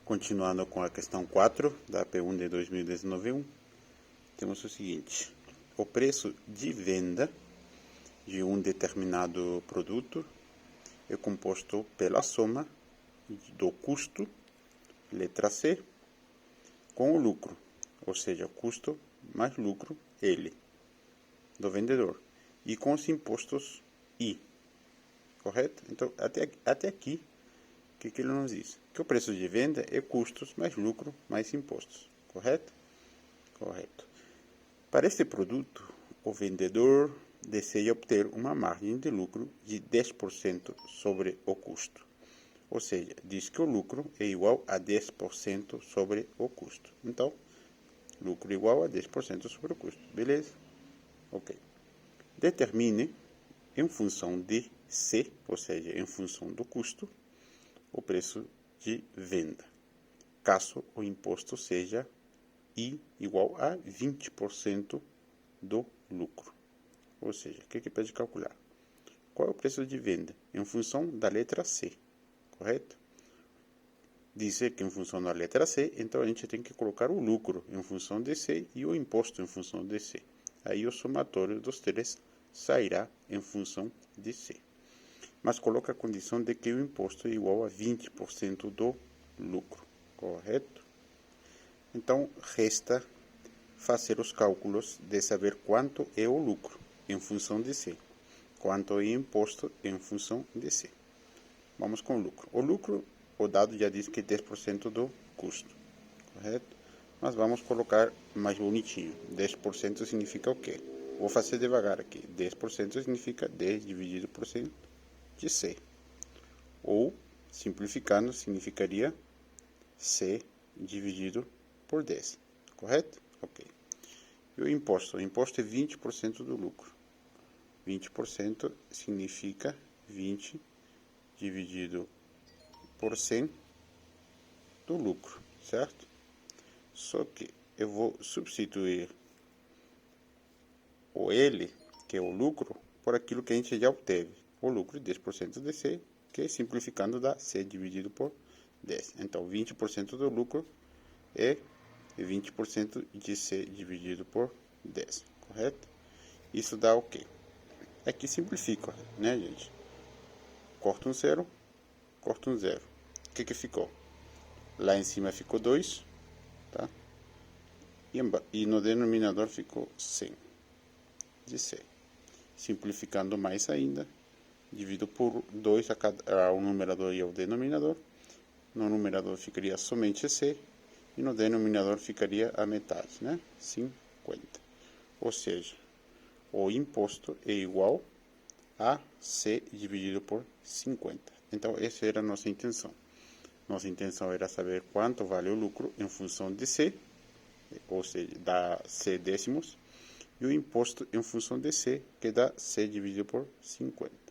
Continuando com a questão 4 da P1 de 2019, temos o seguinte: o preço de venda de um determinado produto é composto pela soma do custo, letra C, com o lucro, ou seja, custo mais lucro, L, do vendedor, e com os impostos, I, correto? Então, até aqui, o que ele nos diz? Que o preço de venda é custos mais lucro mais impostos, correto? Correto. Para este produto, o vendedor deseja obter uma margem de lucro de 10% sobre o custo. Ou seja, diz que o lucro é igual a 10% sobre o custo. Então, lucro igual a 10% sobre o custo. Beleza? Ok. Determine, em função de C, ou seja, em função do custo, o preço de venda, caso o imposto seja I igual a 20% do lucro. Ou seja, o que pede calcular? Qual é o preço de venda? Em função da letra C, correto? Dizer que em função da letra C, então a gente tem que colocar o lucro em função de C e o imposto em função de C. Aí o somatório dos três sairá em função de C. Mas coloca a condição de que o imposto é igual a 20% do lucro, correto? Então, resta fazer os cálculos de saber quanto é o lucro em função de C, quanto é o imposto em função de C. Vamos com o lucro. O lucro, o dado já diz que é 10% do custo, correto? Mas vamos colocar mais bonitinho. 10% significa o quê? Vou fazer devagar aqui. 10% significa 10 dividido por 100 de C. Ou, simplificando, significaria C dividido por 10. Correto? Ok. E o imposto? O imposto é 20% do lucro. 20% significa 20 dividido por 100 do lucro, certo? Só que eu vou substituir o L, que é o lucro, por aquilo que a gente já obteve. O lucro de 10% de C, que é simplificando dá C dividido por 10. Então, 20% do lucro é 20% de C dividido por 10, correto? Isso dá o quê? Aqui simplifica, né, gente? Corta um zero, corta um zero. O que ficou? Lá em cima ficou 2, tá? E no denominador ficou 100 de C. Simplificando mais ainda, divido por 2 ao numerador e ao denominador. No numerador ficaria somente C e no denominador ficaria a metade, né? 50. Ou seja, o imposto é igual a C dividido por 50. Então, essa era a nossa intenção. Nossa intenção era saber quanto vale o lucro em função de C, ou seja, dá C décimos, e o imposto em função de C, que dá C dividido por 50.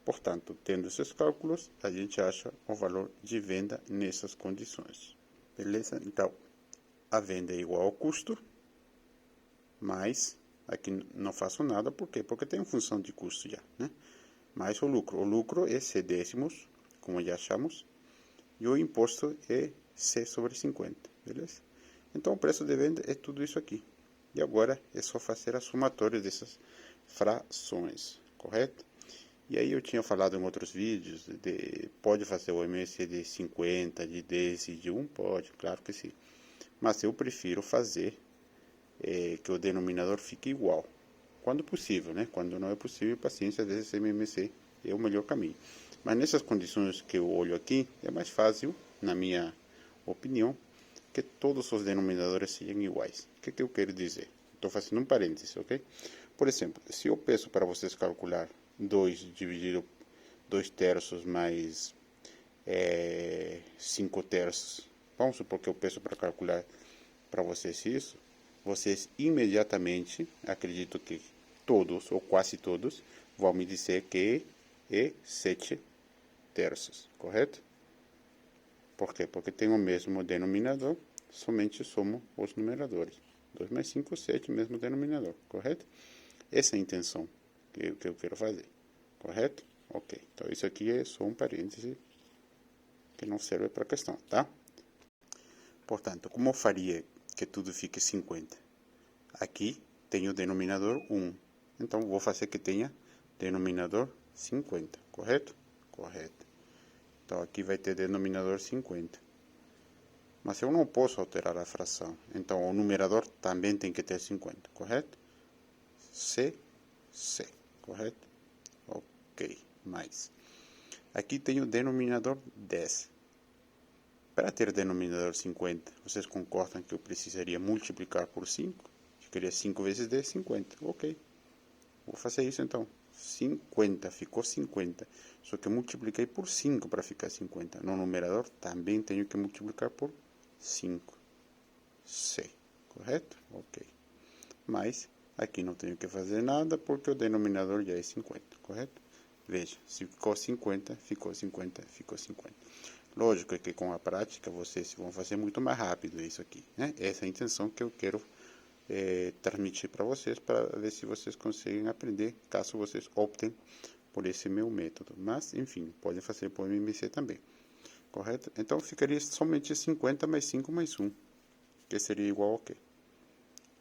Portanto, tendo esses cálculos, a gente acha o valor de venda nessas condições. Beleza? Então, a venda é igual ao custo, mais, aqui não faço nada, por quê? Porque tem função de custo já, né? Mais o lucro. O lucro é C décimos, como já achamos, e o imposto é C sobre 50, beleza? Então, o preço de venda é tudo isso aqui. E agora é só fazer a somatória dessas frações, correto? E aí eu tinha falado em outros vídeos, pode fazer o MS de 50, de 10 e de 1? Pode, claro que sim. Mas eu prefiro fazer que o denominador fique igual. Quando possível, né? Quando não é possível, paciência, às vezes MMC é o melhor caminho. Mas nessas condições que eu olho aqui, é mais fácil, na minha opinião, que todos os denominadores sejam iguais. O que eu quero dizer? Estou fazendo um parênteses, ok? Por exemplo, se eu peço para vocês calcular 2 dividido 2 terços mais 5 terços, vamos supor que eu peço para calcular para vocês isso, vocês imediatamente, acredito que todos ou quase todos, vão me dizer que é 7 terços, correto? Por quê? Porque tem o mesmo denominador, somente somos os numeradores. 2 mais 5, 7, mesmo denominador, correto? Essa é a intenção que eu quero fazer, correto? Ok, então isso aqui é só um parêntese que não serve para a questão, tá? Portanto, como eu faria que tudo fique 50? Aqui tenho o denominador 1. Então, vou fazer que tenha denominador 50, correto? Correto. Então, aqui vai ter denominador 50. Mas eu não posso alterar a fração. Então, o numerador também tem que ter 50, correto? C, correto? Ok, mais. Aqui tenho o denominador 10. Para ter o denominador 50, vocês concordam que eu precisaria multiplicar por 5? Ficaria 5 vezes 10, 50. Ok. Vou fazer isso então. 50, ficou 50. Só que eu multipliquei por 5 para ficar 50. No numerador também tenho que multiplicar por 5. C, correto? Ok. Mas aqui não tenho que fazer nada porque o denominador já é 50, correto? Veja, se ficou 50, ficou 50, ficou 50. Lógico que com a prática vocês vão fazer muito mais rápido isso aqui, né? Essa é a intenção que eu quero transmitir para vocês, para ver se vocês conseguem aprender, caso vocês optem por esse meu método. Mas, enfim, podem fazer por MMC também, correto? Então, ficaria somente 50 mais 5 mais 1, que seria igual ao quê?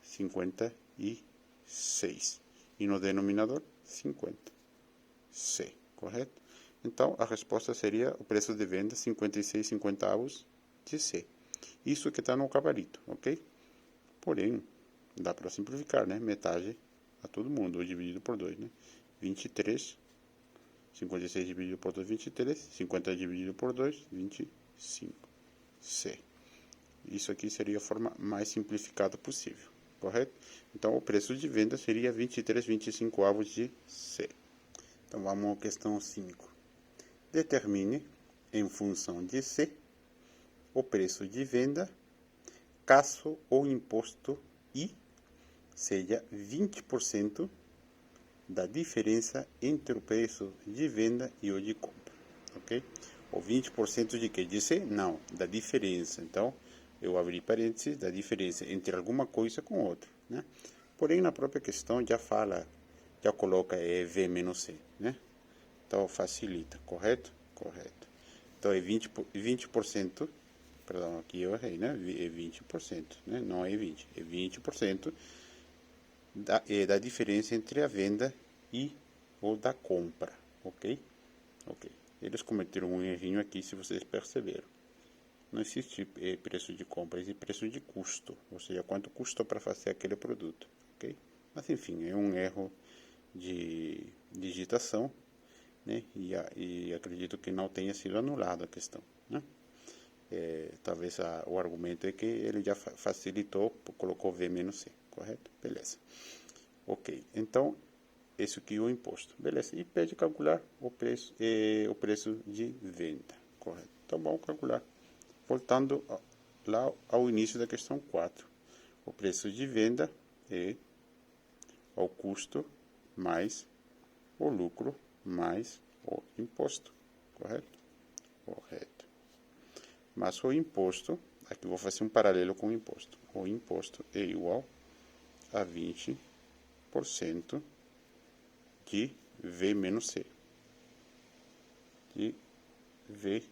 56. E no denominador, 50. C, correto? Então, a resposta seria o preço de venda 56 centavos de C. Isso que está no gabarito, ok? Porém, dá para simplificar, né? Metade a todo mundo, ou dividido por 2, né? 23, 56 dividido por 2, 23, 50 dividido por 2, 25. C. Isso aqui seria a forma mais simplificada possível, correto? Então, o preço de venda seria 23,25 avos de C. Então, vamos à questão 5. Determine, em função de C, o preço de venda, caso o imposto I seja 20% da diferença entre o preço de venda e o de compra, ok? O 20% de que? De C? Não, da diferença. Então, eu abri parênteses, da diferença entre alguma coisa com outra, né? Porém, na própria questão já fala, já coloca V menos C, né? Então, facilita, correto? Correto. Então, é 20%, perdão, aqui eu errei, né? É 20%, né? Não é 20, é 20% da diferença entre a venda e o da compra, ok? Ok. Eles cometeram um errinho aqui, se vocês perceberam. Não existe preço de compra, existe preço de custo, ou seja, quanto custou para fazer aquele produto, ok? Mas, enfim, é um erro de digitação, né? E acredito que não tenha sido anulado a questão, né? Talvez o argumento é que ele já facilitou, colocou V menos C, correto? Beleza. Ok, então, esse aqui é o imposto, beleza? E pede calcular o preço de venda, correto? Então, vamos calcular. Voltando lá ao início da questão 4. O preço de venda é o custo mais o lucro mais o imposto, correto? Correto. Mas o imposto, aqui vou fazer um paralelo com o imposto. O imposto é igual a 20% de V menos C. De V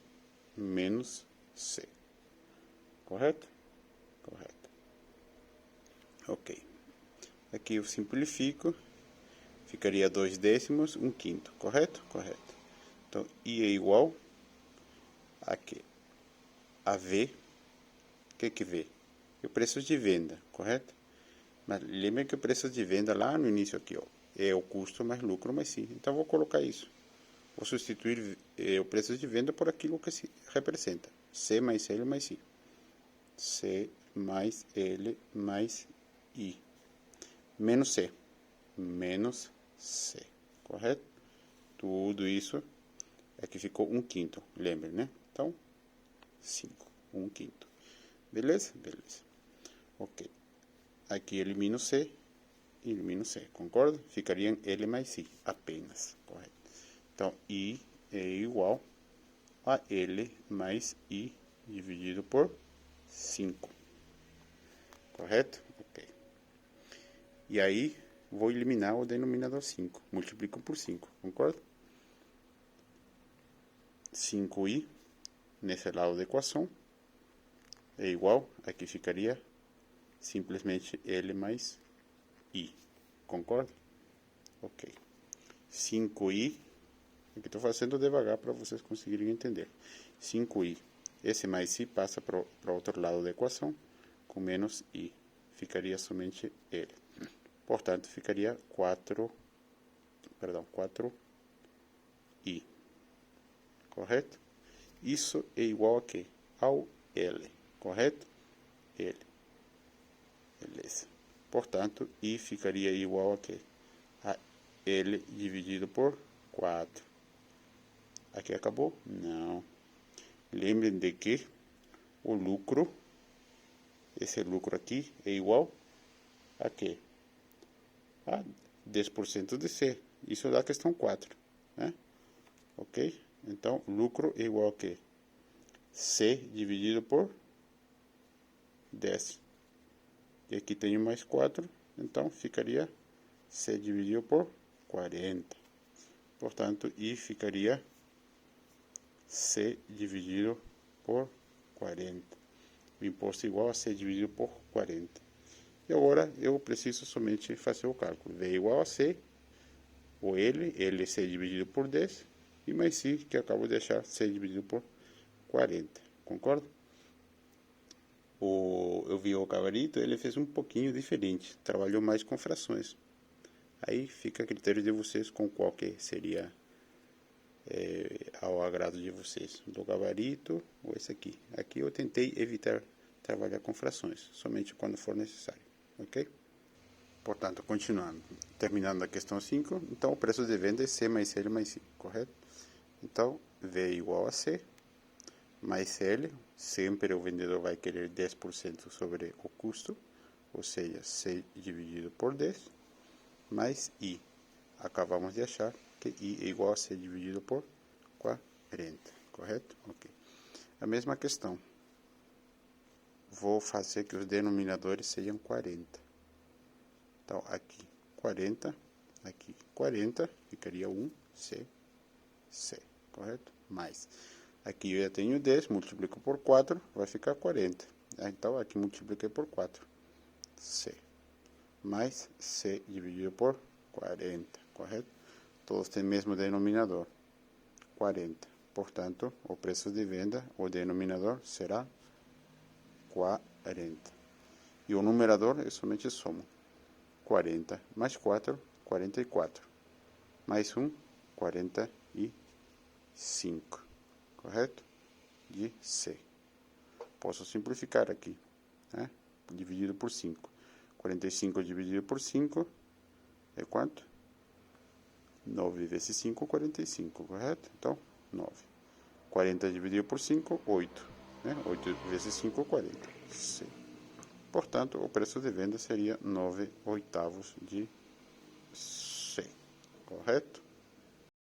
menos C. Correto? Correto. Ok. Aqui eu simplifico. Ficaria 2 décimos, 1/5. Correto? Correto. Então, I é igual a quê? A V. O que é V? É o preço de venda, correto? Mas lembre que o preço de venda lá no início aqui, ó, é o custo mais lucro mais I. Então, vou colocar isso. Vou substituir o preço de venda por aquilo que se representa. C mais L mais I. C mais L mais I. Menos C. Menos C. Correto? Tudo isso é que ficou 1/5. Lembre, né? Então, 5. 1/5. Beleza? Beleza. Ok. Aqui elimino C. Elimino C. Concorda? Ficariam L mais I. Apenas. Correto. Então, I é igual a L mais I dividido por 5. Correto? Ok. E aí, vou eliminar o denominador 5. Multiplico por 5. Concorda? 5i nesse lado da equação. é igual, aqui ficaria simplesmente L mais I. Concorda? Ok. 5I, aqui estou fazendo devagar para vocês conseguirem entender. 5I, esse mais I passa para o outro lado da equação, com menos I. Ficaria somente L. Portanto, ficaria 4I. Correto? Isso é igual a quê? Ao L. Correto? L. Beleza. Portanto, I ficaria igual a quê? A L dividido por 4. Aqui acabou? Não. Lembrem de que o lucro, esse lucro aqui, é igual a quê? A 10% de C. Isso dá a questão 4. Né? Ok? Então, lucro é igual a quê? C dividido por 10. E aqui tenho mais 4, então ficaria C dividido por 40. Portanto, I ficaria C dividido por 40. O imposto é igual a C dividido por 40. E agora eu preciso somente fazer o cálculo. V igual a C, ou L é C dividido por 10, e mais I, que eu acabo de deixar C dividido por 40. Concorda? Eu vi o gabarito, ele fez um pouquinho diferente, trabalhou mais com frações. Aí fica a critério de vocês com qual que seria ao agrado de vocês, do gabarito ou esse aqui. Aqui eu tentei evitar trabalhar com frações, somente quando for necessário, ok? Portanto, continuando, terminando a questão 5, então o preço de venda é C mais L mais I, correto? Então, V igual a C, mais L, sempre o vendedor vai querer 10% sobre o custo, ou seja, C dividido por 10, mais I. Acabamos de achar que I é igual a C dividido por 40, correto? Ok. A mesma questão. Vou fazer que os denominadores sejam 40. Então, aqui 40, aqui 40, ficaria 1, C, correto? Mais. Aqui eu já tenho 10, multiplico por 4, vai ficar 40. Então, aqui multipliquei por 4, C. Mais C dividido por 40, correto? Todos têm o mesmo denominador, 40. Portanto, o preço de venda, o denominador, será 40. E o numerador é somente soma. 40 mais 4, 44. Mais 1, 45. Correto? De C. Posso simplificar aqui, né? Dividido por 5. 45 dividido por 5 é quanto? 9 vezes 5, 45, correto? Então, 9. 40 dividido por 5, 8. Né? 8 vezes 5, 40. C. Portanto, o preço de venda seria 9 oitavos de C. Correto?